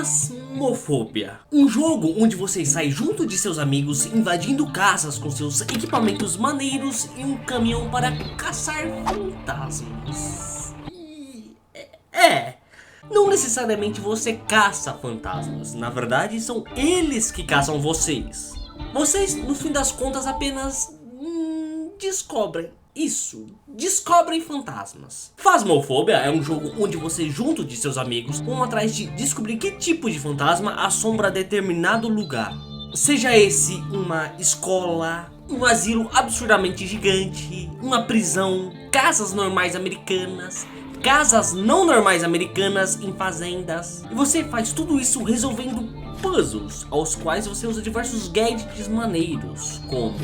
Phasmophobia, um jogo onde você sai junto de seus amigos invadindo casas com seus equipamentos maneiros e um caminhão para caçar fantasmas. Não necessariamente você caça fantasmas, na verdade são eles que caçam vocês. Vocês, no fim das contas, apenas descobrem fantasmas. Phasmophobia é um jogo onde você, junto de seus amigos, vão atrás de descobrir que tipo de fantasma assombra determinado lugar. Seja esse uma escola, um asilo absurdamente gigante, uma prisão, casas normais americanas, casas não normais americanas em fazendas. E você faz tudo isso resolvendo puzzles, aos quais você usa diversos gadgets maneiros, como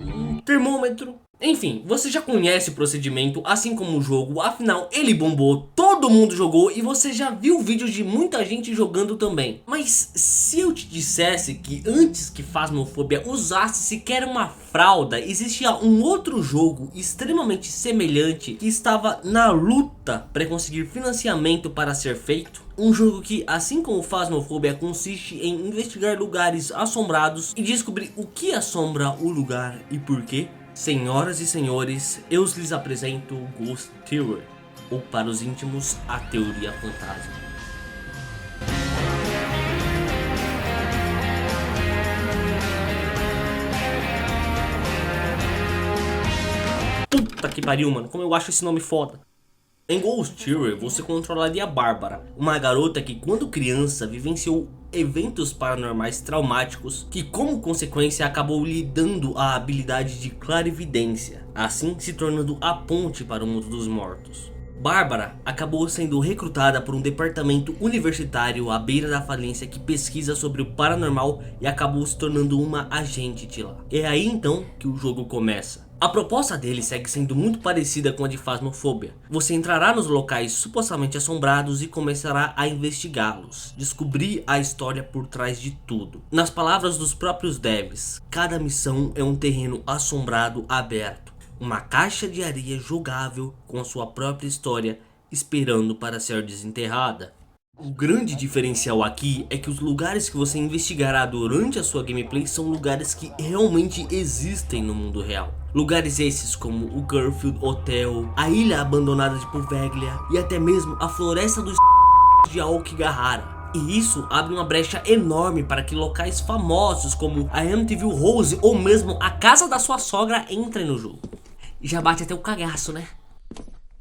um termômetro. Enfim, você já conhece o procedimento, assim como o jogo, afinal ele bombou, todo mundo jogou e você já viu vídeos de muita gente jogando também. Mas se eu te dissesse que antes que Phasmophobia usasse sequer uma fralda, existia um outro jogo extremamente semelhante que estava na luta para conseguir financiamento para ser feito? Um jogo que, assim como Phasmophobia, consiste em investigar lugares assombrados e descobrir o que assombra o lugar e por quê? Senhoras e senhores, eu lhes apresento Ghost Theory, ou para os íntimos, a teoria fantasma. Puta que pariu, mano, como eu acho esse nome foda. Em Ghost Theory, você controlaria Bárbara, uma garota que quando criança vivenciou eventos paranormais traumáticos que como consequência acabou lhe dando a habilidade de clarividência, assim se tornando a ponte para o mundo dos mortos. Bárbara acabou sendo recrutada por um departamento universitário à beira da falência que pesquisa sobre o paranormal e acabou se tornando uma agente de lá. É aí então que o jogo começa. A proposta dele segue sendo muito parecida com a de Phasmophobia. Você entrará nos locais supostamente assombrados e começará a investigá-los, descobrir a história por trás de tudo. Nas palavras dos próprios devs, cada missão é um terreno assombrado aberto, uma caixa de areia jogável com a sua própria história esperando para ser desenterrada. O grande diferencial aqui é que os lugares que você investigará durante a sua gameplay são lugares que realmente existem no mundo real. Lugares esses como o Garfield Hotel, a ilha abandonada de Poveglia e até mesmo a floresta dos de Aokigahara. E isso abre uma brecha enorme para que locais famosos como a MTV Rose ou mesmo a casa da sua sogra entrem no jogo. Já bate até o cagaço, né?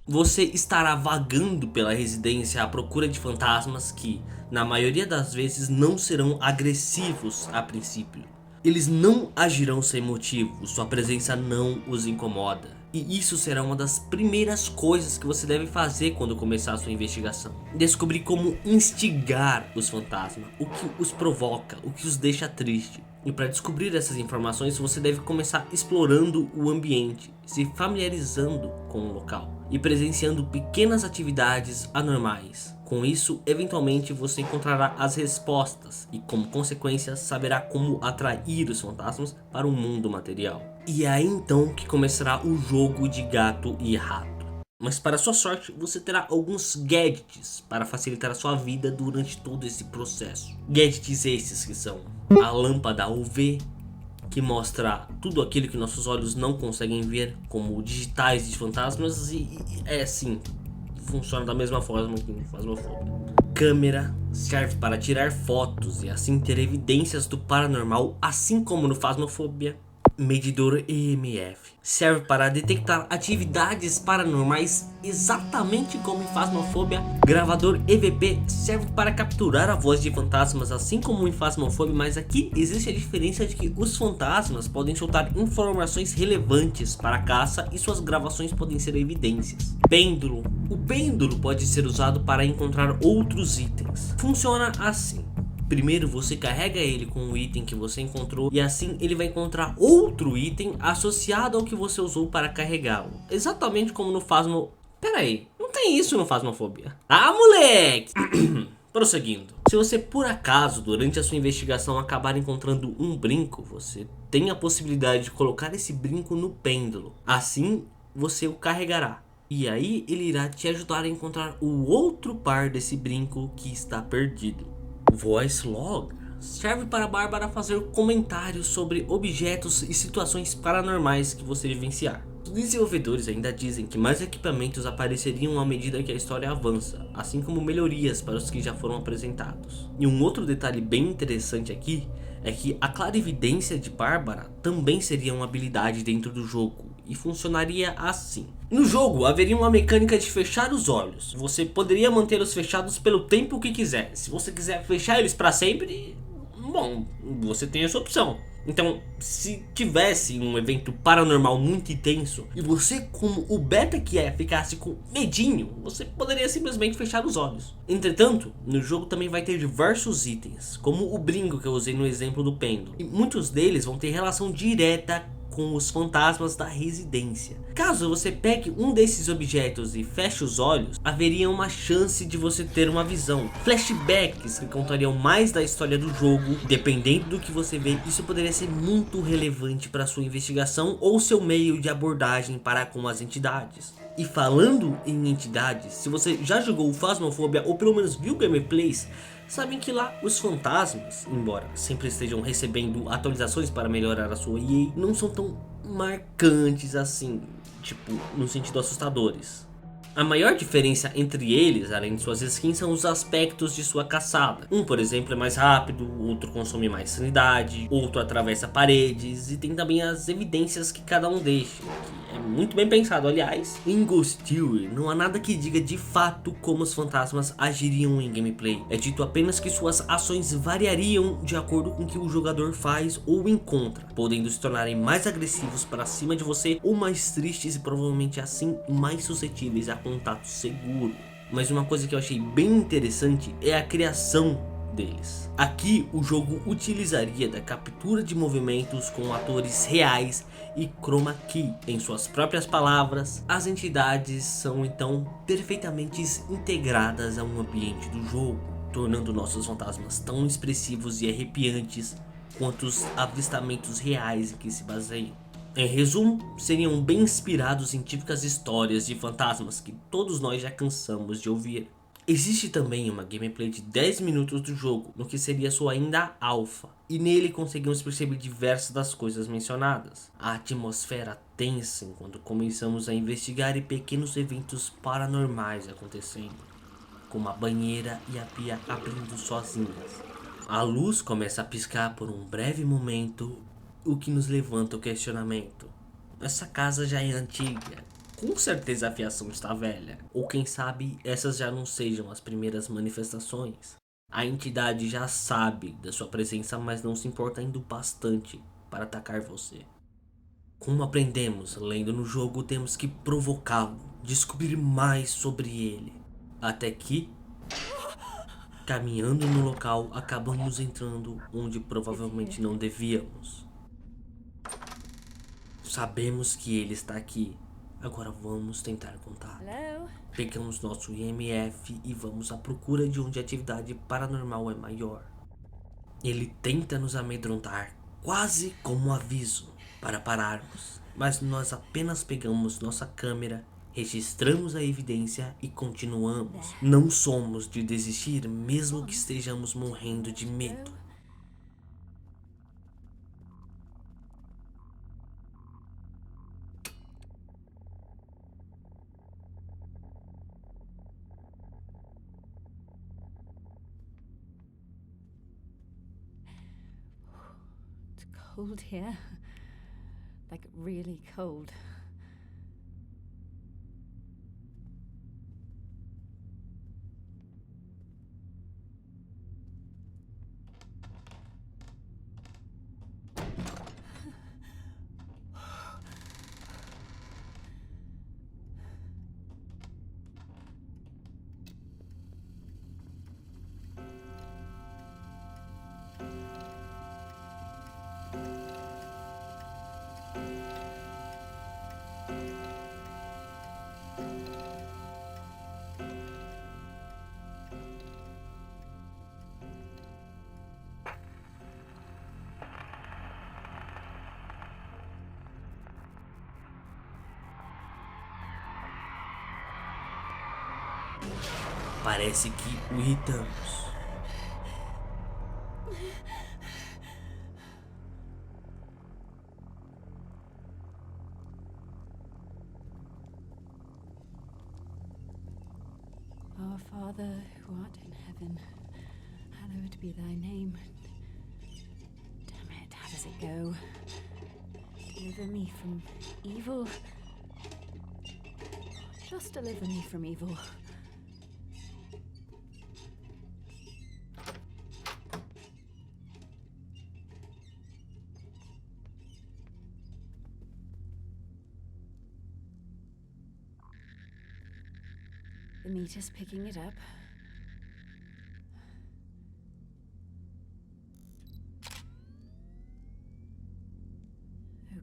Você estará vagando pela residência à procura de fantasmas que, na maioria das vezes, não serão agressivos a princípio. Eles não agirão sem motivo, sua presença não os incomoda. E isso será uma das primeiras coisas que você deve fazer quando começar a sua investigação. Descobrir como instigar os fantasmas, o que os provoca, o que os deixa triste. E para descobrir essas informações você deve começar explorando o ambiente, se familiarizando com o local e presenciando pequenas atividades anormais. Com isso, eventualmente você encontrará as respostas e como consequência saberá como atrair os fantasmas para o mundo material. E é aí então que começará o jogo de gato e rato. Mas para sua sorte, você terá alguns gadgets para facilitar a sua vida durante todo esse processo. Gadgets esses que são a lâmpada UV, que mostra tudo aquilo que nossos olhos não conseguem ver, como digitais de fantasmas, e é assim, funciona da mesma forma que no Phasmophobia. Câmera serve para tirar fotos e assim ter evidências do paranormal, assim como no Phasmophobia. Medidor EMF serve para detectar atividades paranormais exatamente como em Phasmophobia. Gravador EVP serve para capturar a voz de fantasmas assim como em Phasmophobia, mas aqui existe a diferença de que os fantasmas podem soltar informações relevantes para a caça e suas gravações podem ser evidências. Pêndulo. O pêndulo pode ser usado para encontrar outros itens. Funciona assim. Primeiro você carrega ele com o item que você encontrou e assim ele vai encontrar outro item associado ao que você usou para carregá-lo. Exatamente como no Phasmo... Pera aí, não tem isso no Phasmophobia. Ah, moleque! Prosseguindo. Se você por acaso durante a sua investigação acabar encontrando um brinco, você tem a possibilidade de colocar esse brinco no pêndulo. Assim você o carregará. E aí ele irá te ajudar a encontrar o outro par desse brinco que está perdido. Voice Log serve para a Bárbara fazer comentários sobre objetos e situações paranormais que você vivenciar. Os desenvolvedores ainda dizem que mais equipamentos apareceriam à medida que a história avança, assim como melhorias para os que já foram apresentados. E um outro detalhe bem interessante aqui é que a clarividência de Bárbara também seria uma habilidade dentro do jogo e funcionaria assim. No jogo haveria uma mecânica de fechar os olhos. Você poderia mantê-los fechados pelo tempo que quiser. Se você quiser fechar eles para sempre, bom, você tem essa opção. Então, se tivesse um evento paranormal muito intenso e você, como o beta que é, ficasse com medinho, você poderia simplesmente fechar os olhos. Entretanto, no jogo também vai ter diversos itens, como o brinco que eu usei no exemplo do pêndulo, e muitos deles vão ter relação direta com os fantasmas da residência. Caso você pegue um desses objetos e feche os olhos, haveria uma chance de você ter uma visão. Flashbacks que contariam mais da história do jogo. Dependendo do que você vê, isso poderia ser muito relevante para sua investigação ou seu meio de abordagem para com as entidades. E falando em entidades, se você já jogou o Phasmophobia ou pelo menos viu gameplays, sabem que lá os fantasmas, embora sempre estejam recebendo atualizações para melhorar a sua EA, não são tão marcantes assim, tipo, no sentido assustadores. A maior diferença entre eles, além de suas skins, são os aspectos de sua caçada. Um, por exemplo, é mais rápido, outro consome mais sanidade, outro atravessa paredes, e tem também as evidências que cada um deixa, que é muito bem pensado. Aliás, em Ghost Theory não há nada que diga de fato como os fantasmas agiriam em gameplay. É dito apenas que suas ações variariam de acordo com o que o jogador faz ou encontra, podendo se tornarem mais agressivos para cima de você ou mais tristes e provavelmente assim mais suscetíveis a contato seguro. Mas uma coisa que eu achei bem interessante é a criação deles. Aqui o jogo utilizaria da captura de movimentos com atores reais e chroma key. Em suas próprias palavras, as entidades são então perfeitamente integradas a um ambiente do jogo, tornando nossos fantasmas tão expressivos e arrepiantes quanto os avistamentos reais em que se baseiam. Em resumo, seriam bem inspirados em típicas histórias de fantasmas que todos nós já cansamos de ouvir. Existe também uma gameplay de 10 minutos do jogo, no que seria sua ainda alpha, e nele conseguimos perceber diversas das coisas mencionadas. A atmosfera tensa enquanto começamos a investigar e pequenos eventos paranormais acontecendo, como a banheira e a pia abrindo sozinhas. A luz começa a piscar por um breve momento, o que nos levanta o questionamento. Essa casa já é antiga, com certeza a fiação está velha. Ou quem sabe essas já não sejam as primeiras manifestações. A entidade já sabe da sua presença, mas não se importa ainda o bastante para atacar você. Como aprendemos lendo no jogo, temos que provocá-lo, descobrir mais sobre ele. Até que, caminhando no local, acabamos entrando onde provavelmente não devíamos. Sabemos que ele está aqui. Agora vamos tentar contato. Pegamos nosso IMF e vamos à procura de onde a atividade paranormal é maior. Ele tenta nos amedrontar, quase como um aviso, para pararmos. Mas nós apenas pegamos nossa câmera, registramos a evidência e continuamos. Não somos de desistir mesmo que estejamos morrendo de medo. Cold here. Like really cold. Parece que o irritamos. Father, who art in heaven, hallowed be thy name. Damn it, how does it go? Deliver me from evil. Just deliver me from evil. The meter's picking it up.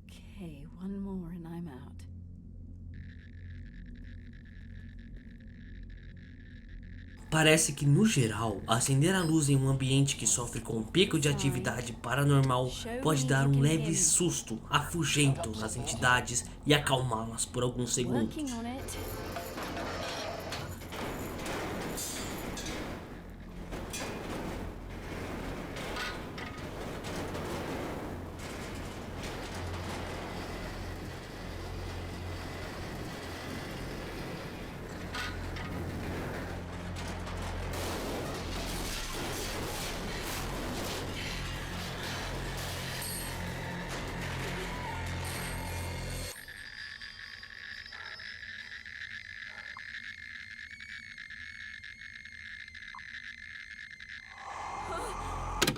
Okay, one more and I'm out. Parece que, no geral, acender a luz em um ambiente que sofre com um pico de atividade paranormal pode dar um leve susto afugento nas entidades e acalmá-las por alguns segundos. Working on it.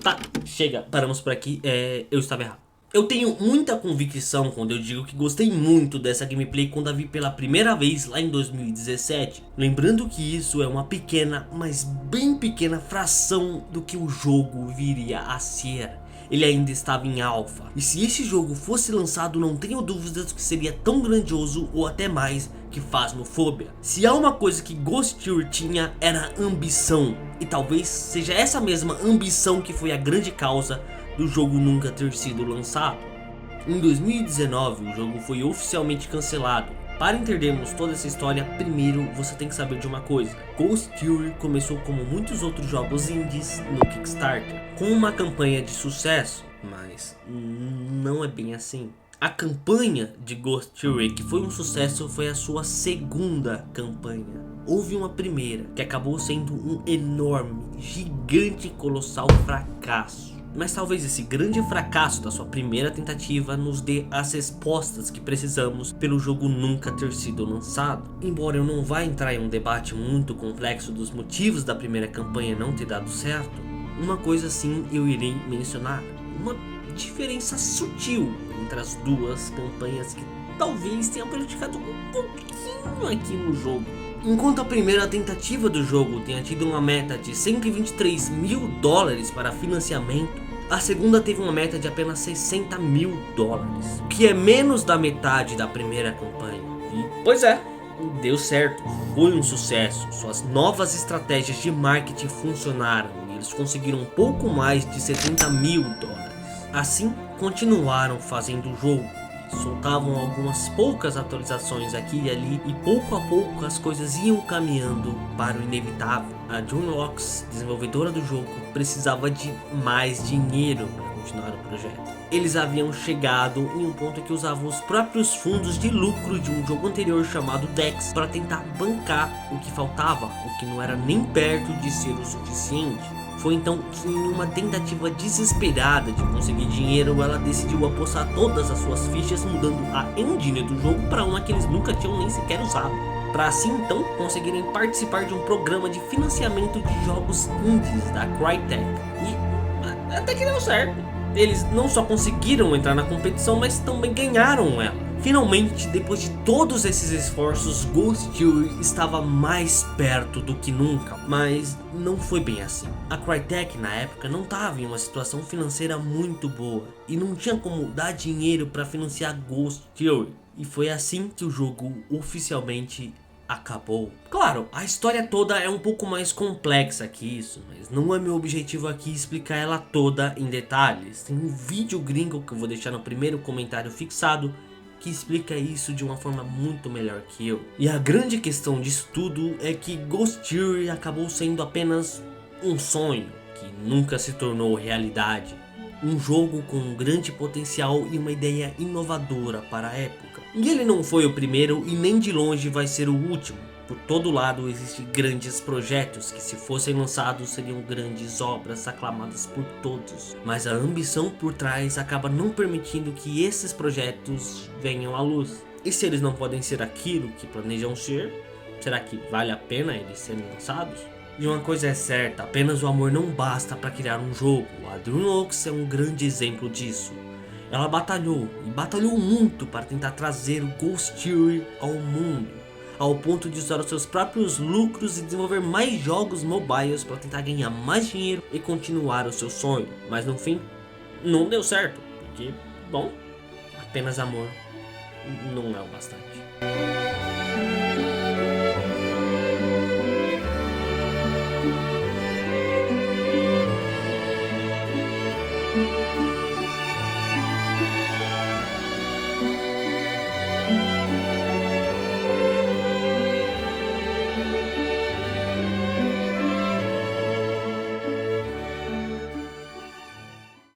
Tá, chega, paramos por aqui, eu estava errado. Eu tenho muita convicção quando eu digo que gostei muito dessa gameplay quando a vi pela primeira vez lá em 2017. Lembrando que isso é uma pequena, mas bem pequena fração do que o jogo viria a ser. Ele ainda estava em alpha, e se esse jogo fosse lançado não tenho dúvidas que seria tão grandioso ou até mais que Phasmophobia. Se há uma coisa que Ghost Theory tinha era ambição, e talvez seja essa mesma ambição que foi a grande causa do jogo nunca ter sido lançado. Em 2019 o jogo foi oficialmente cancelado. Para entendermos toda essa história, primeiro você tem que saber de uma coisa. Ghost Theory começou como muitos outros jogos indies no Kickstarter, com uma campanha de sucesso, mas não é bem assim. A campanha de Ghost Theory, que foi um sucesso, foi a sua segunda campanha. Houve uma primeira, que acabou sendo um enorme, gigante e colossal fracasso. Mas talvez esse grande fracasso da sua primeira tentativa nos dê as respostas que precisamos pelo jogo nunca ter sido lançado. Embora eu não vá entrar em um debate muito complexo dos motivos da primeira campanha não ter dado certo, uma coisa sim eu irei mencionar. Uma diferença sutil entre as duas campanhas que talvez tenha prejudicado um pouquinho aqui no jogo. Enquanto a primeira tentativa do jogo tenha tido uma meta de $123 mil para financiamento, a segunda teve uma meta de apenas $60 mil, o que é menos da metade da primeira campanha. E, pois é, deu certo, foi um sucesso, suas novas estratégias de marketing funcionaram e eles conseguiram um pouco mais de $70 mil. Assim, continuaram fazendo o jogo. Soltavam algumas poucas atualizações aqui e ali e pouco a pouco as coisas iam caminhando para o inevitável. A Gearbox, desenvolvedora do jogo, precisava de mais dinheiro para continuar o projeto. Eles haviam chegado em um ponto que usavam os próprios fundos de lucro de um jogo anterior chamado Dex para tentar bancar o que faltava, o que não era nem perto de ser o suficiente. Foi então que, em uma tentativa desesperada de conseguir dinheiro, ela decidiu apostar todas as suas fichas mudando a engine do jogo para uma que eles nunca tinham nem sequer usado, para assim então conseguirem participar de um programa de financiamento de jogos indies da Crytek. E até que deu certo. Eles não só conseguiram entrar na competição, mas também ganharam ela. Finalmente, depois de todos esses esforços, Ghost Theory estava mais perto do que nunca, mas não foi bem assim. A Crytek na época não estava em uma situação financeira muito boa e não tinha como dar dinheiro para financiar Ghost Theory, e foi assim que o jogo oficialmente acabou. Claro, a história toda é um pouco mais complexa que isso, mas não é meu objetivo aqui explicar ela toda em detalhes. Tem um vídeo gringo que eu vou deixar no primeiro comentário fixado que explica isso de uma forma muito melhor que eu. E a grande questão disso tudo é que Ghost Theory acabou sendo apenas um sonho que nunca se tornou realidade. Um jogo com um grande potencial e uma ideia inovadora para a época. E ele não foi o primeiro e nem de longe vai ser o último. Por todo lado existem grandes projetos que, se fossem lançados, seriam grandes obras aclamadas por todos. Mas a ambição por trás acaba não permitindo que esses projetos venham à luz. E se eles não podem ser aquilo que planejam ser, será que vale a pena eles serem lançados? E uma coisa é certa, apenas o amor não basta para criar um jogo. A DreamWorks é um grande exemplo disso. Ela batalhou, e batalhou muito para tentar trazer o Ghost Theory ao mundo, ao ponto de usar os seus próprios lucros e desenvolver mais jogos mobiles para tentar ganhar mais dinheiro e continuar o seu sonho. Mas no fim, não deu certo, porque, bom, apenas amor não é o bastante.